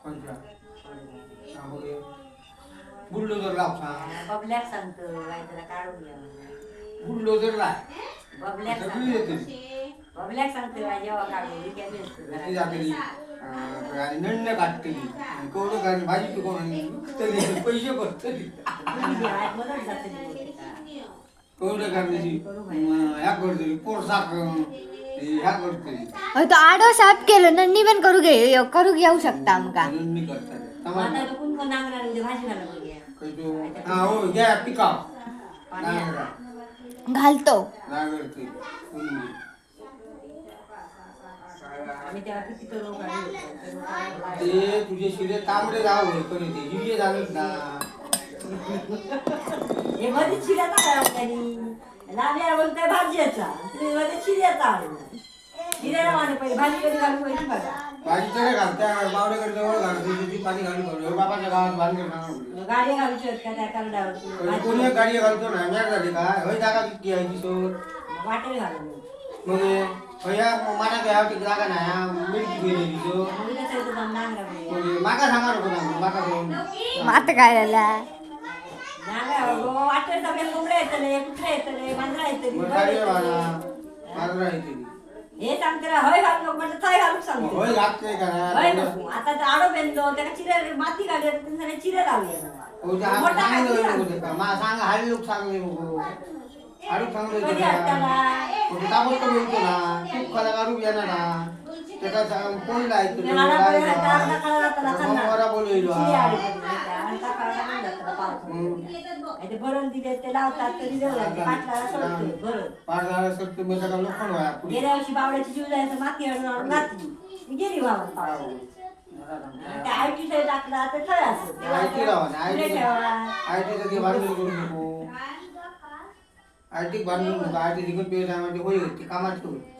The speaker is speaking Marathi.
कोणत्या बुलडोजर लाव बबल्याक सांगतो त्याला काढून घ्या बुलडोजर लाव बबल्याक सगळी येते बबल्याक सांगतो जेव्हा काढून ती जातली आणि नंड काढतली कवडं घालून भाजी पिकवून पैसे भरतली कवडं घालण्याची ह्या करतली पोरसाक ह्या करतली तो आडो साफ केलं नंदी पण करू घेऊ शकता आमका नंदी करतात कोण कोण नांगराला भाजी घालून हा हो घ्या पिकाव नांगरा घालतो नांगरते आम्ही तेव्हा किती करू ते तुझे शिरे तांबडे जाव होय पण ते हिरवे झालेत ना हे मध्ये चिऱ्याचा काय त्यांनी लांब्या बोलतोय भाजीचा तुम्ही मध्ये चिऱ्याचा चिऱ्याला माने पाहिजे भाजी कधी घालून पाहिजे बघा भाजी तर घालत्या बावडेकडे जवळ घालते ती पाणी घालून पडलो बाबाच्या गावात बांधले ना गाडी घालू शकता त्या करण्यावर कोणी एक गाडी घालतो ना मॅच झाली का होय जागा किती आहे किशोर वाटेल घालून मग भैया मला काय ती जागा नाही मिळती गेली किशोर माका सांगा नको ना माका घेऊन आता काय झाला वाटेल सगळे कोंबड्या येतले कुत्रे येतले मांजरा मग गाडी येतले बाजूला येते हे सांगते हय घालू नको म्हणजे थाय घालूक सांगते होय लागते का हय नको आता तर आडो बेंदो त्याला चिरे माती घालली त्याने चिरे लावले मोठा मला सांगा हाडी लोक सांगले नको हाडू सांगले कधी हाताला ताबडतोब येतो ना खूप कलाकार उभी येणार ना त्याचा कोण लायतो बोलवलो भरून दिले ते लावतात तरी पाठला सत्य मध्ये लोखंड व्हाया गेल्या वर्षी बावड्याची जीव जायचं माती आणून घातली गेली बाबा त्या आयटी साईड टाकला तर थळ असं आयटी लावा आयटी साठी बांधून करू नको आयटी बांधून नको आयटी तिकडे पेट होईल ती कामाची होईल